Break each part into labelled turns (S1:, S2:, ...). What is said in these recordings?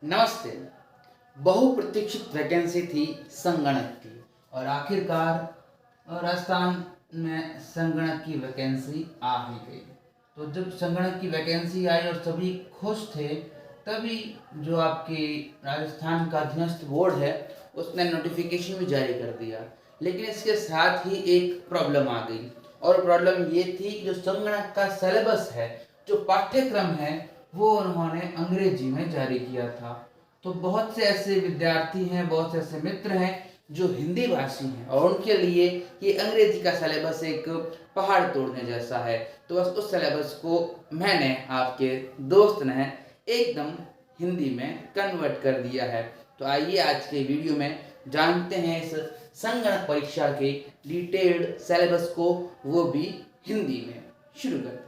S1: नमस्ते। बहुप्रतीक्षित वैकेंसी थी संगणक की और आखिरकार राजस्थान में संगणक की वैकेंसी आ ही गई। तो जब संगणक की वैकेंसी आई और सभी खुश थे, तभी जो आपकी राजस्थान का अधीनस्थ बोर्ड है उसने नोटिफिकेशन भी जारी कर दिया। लेकिन इसके साथ ही एक प्रॉब्लम आ गई और प्रॉब्लम ये थी कि जो संगणक का सिलेबस है, जो पाठ्यक्रम है, वो उन्होंने अंग्रेजी में जारी किया था। तो बहुत से ऐसे विद्यार्थी हैं, बहुत से ऐसे मित्र हैं जो हिंदी भाषी हैं और उनके लिए ये अंग्रेजी का सिलेबस एक पहाड़ तोड़ने जैसा है। तो बस उस सिलेबस को मैंने, आपके दोस्त ने, एकदम हिंदी में कन्वर्ट कर दिया है। तो आइए आज के वीडियो में जानते हैं इस संगणक परीक्षा के डिटेल्ड सिलेबस को, वो भी हिंदी में। शुरू करते हैं।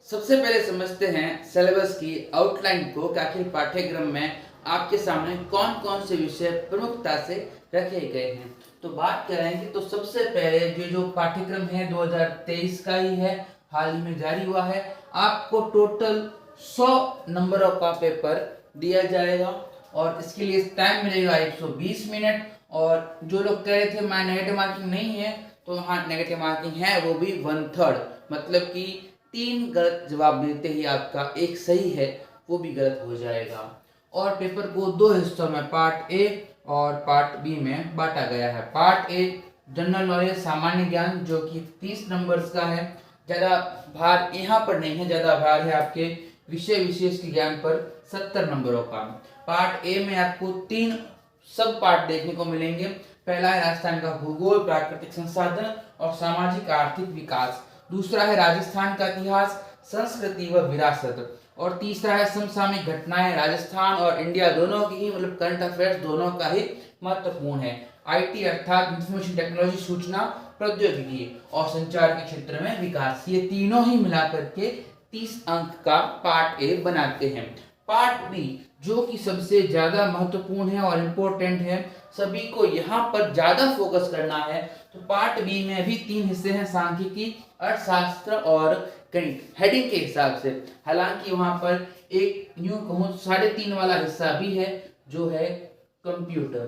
S1: सबसे पहले समझते हैं सिलेबस की आउटलाइन को कि आखिर पाठ्यक्रम में आपके सामने कौन कौन से विषय प्रमुखता से रखे गए हैं। तो बात करेंगे तो सबसे पहले जो पाठ्यक्रम है 2023 का ही है, हाल ही में जारी हुआ है। आपको टोटल 100 नंबरों का पेपर दिया जाएगा और इसके लिए टाइम मिलेगा 120 मिनट। और जो लोग कह रहे थे मैं नेगेटिव मार्किंग नहीं है, तो हाँ, नेगेटिव मार्किंग है, वो भी 1/3, मतलब कि 3 गलत जवाब देते ही आपका एक सही है वो भी गलत हो जाएगा। और पेपर को 2 हिस्सों में, पार्ट ए और पार्ट बी में बांटा गया है। पार्ट ए जनरल नॉलेज, सामान्य ज्ञान, जो कि 30 नंबर्स का है। ज़्यादा भार यहाँ पर नहीं है, ज़्यादा भार है आपके विषय विशेष के ज्ञान पर 70 नंबरों का। पार्ट ए में आपको 3 सब पार्ट देखने को मिलेंगे। पहला है राजस्थान का भूगोल, प्राकृतिक संसाधन और सामाजिक आर्थिक विकास। दूसरा है राजस्थान का इतिहास, संस्कृति व विरासत। और तीसरा है समसामयिक घटनाएं। राजस्थान और इंडिया दोनों की ही, मतलब करंट अफेयर्स दोनों का ही महत्वपूर्ण है। आईटी अर्थात इंफॉर्मेशन टेक्नोलॉजी, सूचना प्रौद्योगिकी और संचार के क्षेत्र में विकास, ये तीनों ही मिलाकर के 30 अंक का पार्ट ए बनाते हैं। पार्ट बी जो कि सबसे ज्यादा महत्वपूर्ण है और इम्पोर्टेंट है, सभी को यहाँ पर ज्यादा फोकस करना है। तो पार्ट बी में भी 3 हिस्से हैं, सांख्यिकी, अर्थशास्त्र और गणित, हेडिंग के हिसाब से। हालांकि वहां पर एक यूं कहूं 3.5 वाला हिस्सा भी है जो है कंप्यूटर।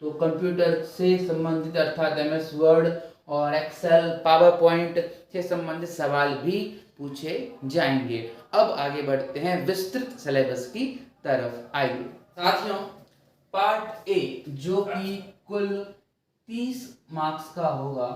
S1: तो कंप्यूटर से संबंधित अर्थात एमएस वर्ड और एक्सेल, पावर पॉइंट से संबंधित सवाल भी पूछे जाएंगे। अब आगे बढ़ते हैं विस्तृत सिलेबस की तरफ। आइए साथियों, पार्ट ए जो कि कुल 30 मार्क्स का होगा,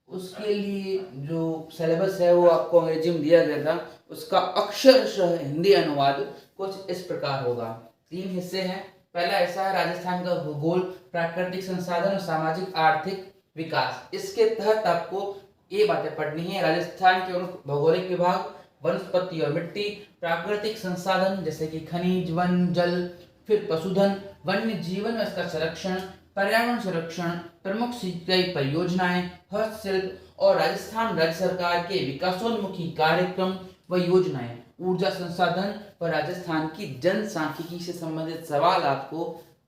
S1: उसके लिए जो सिलेबस है वो आपको अंग्रेजी में दिया गया था। उसका अक्षरशः हिंदी अनुवाद कुछ इस प्रकार होगा। 3 हिस्से हैं। पहला हिस्सा है राजस्थान का भूगोल, प्राकृतिक संसाधन और सामाजिक आर्थिक विकास। इसके तहत आपको ये बातें पढ़नी है: राजस्थान के भौगोलिक विभाग, वनस्पति और मिट्टी, प्राकृतिक संसाधन जैसे कि खनिज, वन, जल, फिर पशुधन, वन्य जीवन में इसका संरक्षण, पर्यावरण संरक्षण, प्रमुख सिंचाई परियोजनाएं, हस्तशिल्प और राजस्थान राज्य सरकार के विकासोन्मुखी कार्यक्रम व योजनाएं, ऊर्जा संसाधन व राजस्थान की जनसांख्यिकी से संबंधित सवाल आपको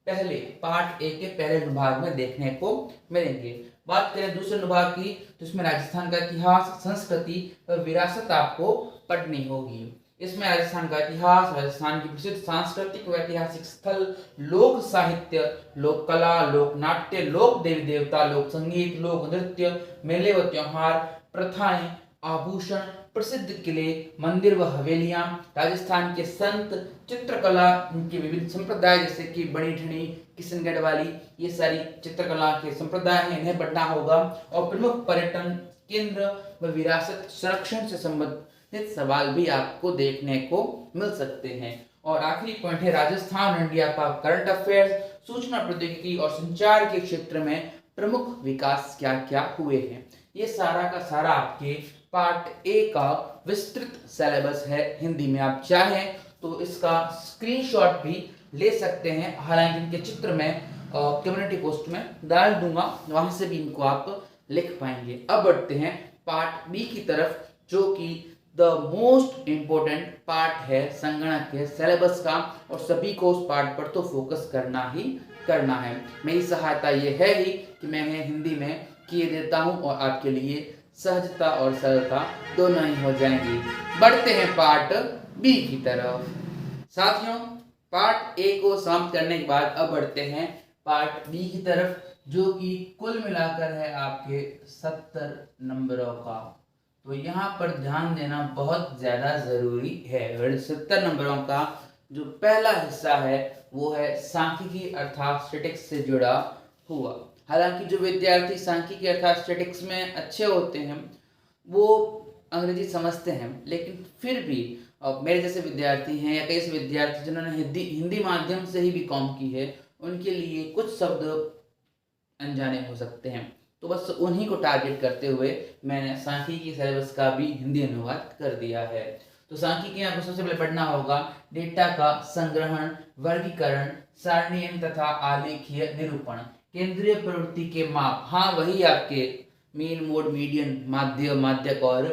S1: पहले पार्ट ए के पहले अनुभाग में देखने को मिलेंगे। बात करें दूसरे अनुभाग की, तो इसमें राजस्थान का इतिहास, संस्कृति व विरासत आपको पढ़नी होगी। इसमें राजस्थान का इतिहास, राजस्थान की प्रसिद्ध सांस्कृतिक व ऐतिहासिक स्थल, लोक साहित्य, लोक कला, लोक नाट्य, लोक देवी देवता, लोक संगीत, लोक नृत्य, मेले व त्योहार, प्रथाएं, आभूषण, प्रसिद्ध किले, मंदिर व हवेलियां, राजस्थान के संत, चित्रकला, इनके विविध संप्रदाय जैसे कि बड़ी ठनी, किशनगढ़ वाली, ये सारी चित्रकला के संप्रदाय हैं, इन्हें पढ़ना होगा। और प्रमुख पर्यटन केंद्र व विरासत संरक्षण से संबंधित सवाल भी आपको देखने को मिल सकते हैं। और आखिरी पॉइंट है राजस्थान और इंडिया का करंट अफेयर्स, सूचना प्रौद्योगिकी और संचार के क्षेत्र में प्रमुख विकास क्या क्या हुए हैं। ये सारा का सारा आपके पार्ट ए का विस्तृत सिलेबस है हिंदी में। आप चाहें तो इसका स्क्रीनशॉट भी ले सकते हैं, हालांकि इनके चित्र में कम्युनिटी पोस्ट में डाल दूंगा, वहां से भी इनको आप लिख पाएंगे। अब बढ़ते हैं पार्ट बी की तरफ, जो कि द मोस्ट इम्पोर्टेंट पार्ट है संगणक के सिलेबस का, और सभी को उस पार्ट पर तो फोकस करना ही करना है। मेरी सहायता ये है ही कि मैं हिंदी में किए देता हूं और आपके लिए सहजता और सरलता दोनों ही हो जाएंगी। बढ़ते हैं पार्ट बी की तरफ। साथियों, पार्ट ए को समाप्त करने के बाद अब बढ़ते हैं पार्ट बी की तरफ, जो कि कुल मिलाकर है आपके 70 नंबरों का। तो यहाँ पर ध्यान देना बहुत ज़्यादा ज़रूरी है। और 70 नंबरों का जो पहला हिस्सा है वो है सांख्यिकी अर्थात स्टैटिक्स से जुड़ा हुआ। हालांकि जो विद्यार्थी सांख्यिकी अर्थात स्टैटिक्स में अच्छे होते हैं वो अंग्रेजी समझते हैं, लेकिन फिर भी मेरे जैसे विद्यार्थी हैं या कई ऐसे विद्यार्थी जिन्होंने हिंदी हिंदी माध्यम से ही बीकॉम की है, उनके लिए कुछ शब्द अनजाने हो सकते हैं। तो बस उन्हीं को टारगेट करते हुए मैंने सांख्यिकी सिलेबस का भी हिंदी अनुवाद कर दिया है। तो सांख्यिकी आपको सबसे पहले पढ़ना होगा डेटा का संग्रहण, वर्गीकरण, सारणीयन तथा आलेखीय निरूपण, केंद्रीय प्रवृत्ति के माप, हाँ वही आपके मीन, मोड, मीडियन, माध्य, माध्यक और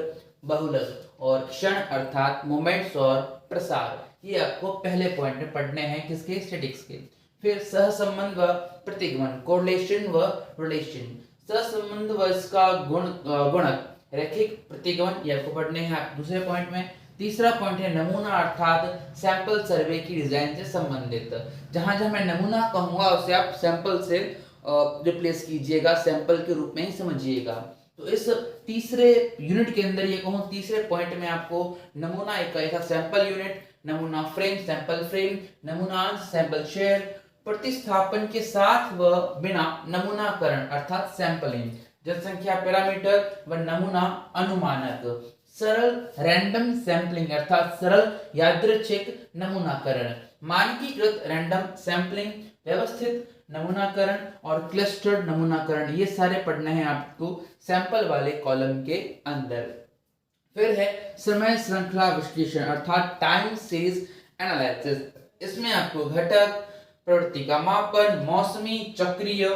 S1: बहुलक, और क्षण अर्थात मोमेंट्स और प्रसार, ये आपको पहले पॉइंट में पढ़ने हैं किसके, स्टैटिक्स के। फिर सहसंबंध व प्रतिगमन, कोरिलेशन व रिलेशन, सहसंबंध व इसका गुणक, रैखिक प्रतिगमन, ये आपको पढ़ने हैं दूसरे पॉइंट में। तीसरा पॉइंट है नमूना अर्थात सैंपल सर्वे की डिजाइन से संबंधित। जहां जहां मैं नमूना कहूंगा उसे आप सैंपल से रिप्लेस कीजिएगा, सैंपल के रूप में ही समझिएगा। तो इस तीसरे यूनिट के अंदर ये कहूँ तीसरे पॉइंट में आपको नमूना इकाई था सैंपल यूनिट, नमूना फ्रेम सैंपल फ्रेम, नमूना सैंपल शेयर, प्रतिस्थापन के साथ व बिना नमूनाकरण अर्थात सैंपलिंग, जनसंख्या पैरामीटर व नमूना अनुमानक, सरल रैंडम सैंपलिंग अर्थात सरल यादृच्छिक नमूनाकरण, मानकीकृत रैंडम सैंपलिंग, व्यवस्थित नमूनाकरण और क्लस्टर्ड नमूनाकरण, ये सारे पढ़ने हैं आपको सैंपल वाले कॉलम के अंदर। फिर है समय श्रृंखला विश्लेषण अर्थात टाइम सीरीज एनालिसिस। इसमें आपको घटक, प्रवृत्ति का मापन, मौसमी, चक्रीय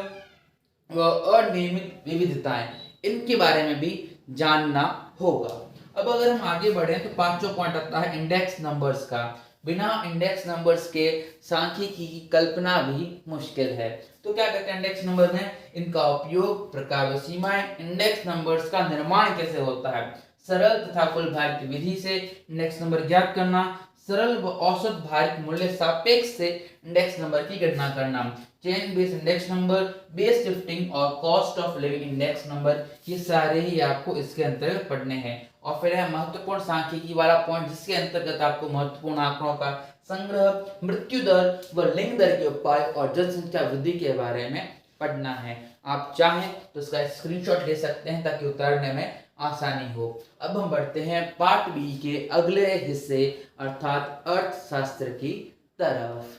S1: व अनियमित विविधताएं, इनके बारे में भी जानना होगा। अब अगर हम आगे बढ़े तो पांचों पॉइंट आता है इंडेक्स नंबर्स का। बिना इंडेक्स नंबर्स के सांख्यिकी की कल्पना भी मुश्किल है। तो क्या कहते हैं इंडेक्स नंबर में, इनका उपयोग, प्रकार व सीमाएं, इंडेक्स नंबर्स का निर्माण कैसे होता है, सरल तथा कुल भारित विधि से इंडेक्स नंबर ज्ञात करना, सरल व औसत भारित मूल्य सापेक्ष से इंडेक्स नंबर की गणना करना, chain base index number, base shifting और cost of living index number, ये सारे ही आपको इसके अंतर्गत पढ़ने हैं। और फिर है महत्वपूर्ण सांख्यिकी वाला पॉइंट, जिसके अंतर्गत आपको महत्वपूर्ण आंकड़ों का संग्रह, मृत्यु दर व लिंग दर के उपाय और जनसंख्या वृद्धि के बारे में पढ़ना है। आप चाहें तो इसका स्क्रीनशॉट ले सकते हैं ताकि उतारने में आसानी हो। अब हम बढ़ते हैं पार्ट बी के अगले हिस्से अर्थात अर्थशास्त्र की तरफ।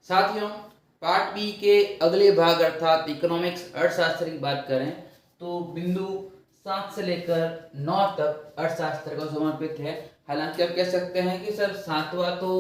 S1: साथियों, पार्ट बी के अगले भाग अर्थात इकोनॉमिक्स अर्थशास्त्र की बात करें तो बिंदु 7 से लेकर 9 तक अर्थशास्त्र को समर्पित है। हालांकि आप कह सकते हैं कि सर 7वां तो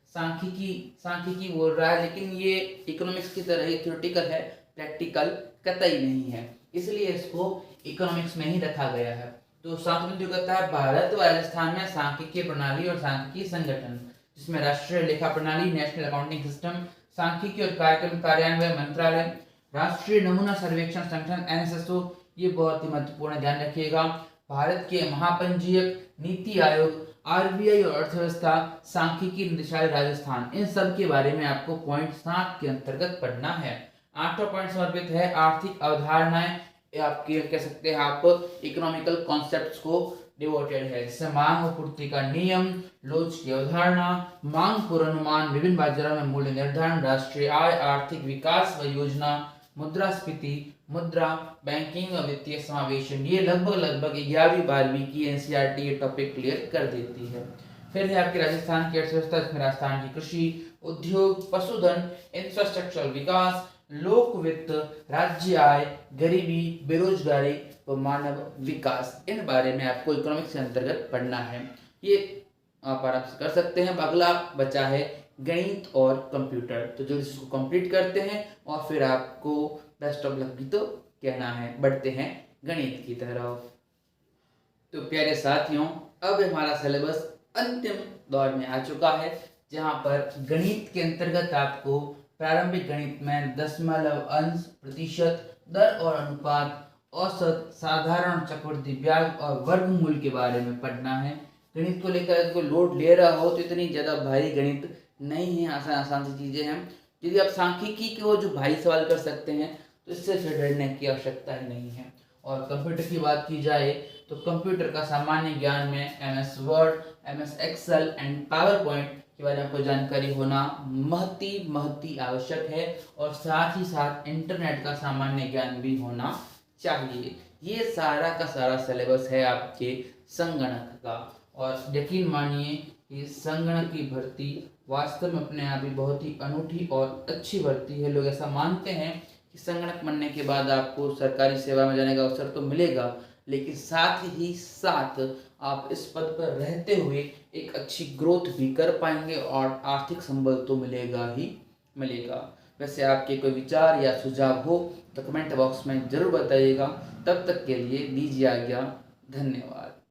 S1: सांख्यिकी बोल रहा है, लेकिन ये इकोनॉमिक्स की तरह ही थ्योरेटिकल है, प्रैक्टिकल कतई नहीं है, इसलिए इसको इकोनॉमिक्स में ही रखा गया है। तो 7वां जो कहता है भारत व राजस्थान में सांख्यिकीय प्रणाली और सांख्यिकी संगठन, जिसमें राष्ट्रीय लेखा प्रणाली, नेशनल अकाउंटिंग सिस्टम, सांख्यिकी और कार्यक्रम कार्यान्वयन मंत्रालय, राष्ट्रीय नमूना सर्वेक्षण संगठन एनएसएसओ, ये बहुत ही महत्वपूर्ण, ध्यान रखिएगा। भारत के महापंजीयक, नीति आयोग, आरबीआई और अर्थव्यवस्था, सांख्यिकी निदेशालय राजस्थान, इन सब के बारे में आपको पॉइंट 7 के अंतर्गत पढ़ना है। 8वां पॉइंट समर्पित है आर्थिक अवधारणाएं, आपके कह सकते हैं आप इकोनॉमिकल कॉन्सेप्ट्स को डिवोटेड है, जैसे मांग और पूर्ति का नियम, लोच की अवधारणा, मांग पूर्वानुमान, विभिन्न बाजारों में मूल्य निर्धारण, राष्ट्रीय आय, आर्थिक विकास व योजना, मुद्रास्फीति, मुद्रा, बैंकिंग और वित्तीय समावेशन, ये लगभग 11वीं 12वीं की एनसीईआरटी ये टॉपिक क्लियर कर देती है। फिर है आपके राजस्थान की अर्थव्यवस्था, जिसमें राजस्थान की कृषि, उद्योग, पशुधन, इंफ्रास्ट्रक्चरल विकास, लोक वित्त, राज्य आय, गरीबी, बेरोजगारी व मानव विकास, इन बारे में आपको इकोनॉमिक्स के अंतर्गत पढ़ना है। ये आप आराम से कर सकते हैं। अगला बचा है गणित और कंप्यूटर, तो जो इसको कंप्लीट करते हैं और फिर आपको बेस्ट ऑफ लक भी तो कहना है। बढ़ते हैं गणित की तरफ। तो प्यारे साथियों, अब हमारा सिलेबस अंतिम दौर में आ चुका है, जहां पर गणित के अंतर्गत आपको प्रारंभिक गणित में दशमलव, अंश, प्रतिशत, दर और अनुपात, औसत, साधारण, चक्रवृद्धि ब्याज और वर्गमूल के बारे में पढ़ना है। गणित को लेकर कोई लोड ले रहा हो तो इतनी ज़्यादा भारी गणित नहीं है, आसान आसान सी चीज़ें हैं। यदि आप सांख्यिकी के वो जो भारी सवाल कर सकते हैं तो इससे फिर डरने की आवश्यकता ही नहीं है। और कंप्यूटर की बात की जाए तो कंप्यूटर का सामान्य ज्ञान में MS word, MS Excel and PowerPoint के बारे में आपको जानकारी होना महती आवश्यक है, और साथ ही साथ इंटरनेट का सामान्य ज्ञान भी होना चाहिए। ये सारा का सारा सिलेबस है आपके संगणक का। और यकीन मानिए कि संगणक की भर्ती वास्तव में अपने आप ही बहुत ही अनूठी और अच्छी भर्ती है। लोग ऐसा मानते हैं कि संगणक बनने के बाद आपको सरकारी सेवा में जाने का अवसर तो मिलेगा, लेकिन साथ ही साथ आप इस पद पर रहते हुए एक अच्छी ग्रोथ भी कर पाएंगे और आर्थिक संबल तो मिलेगा ही मिलेगा। वैसे आपके कोई विचार या सुझाव हो तो कमेंट बॉक्स में ज़रूर बताइएगा। तब तक के लिए दीजिए आज्ञा। धन्यवाद।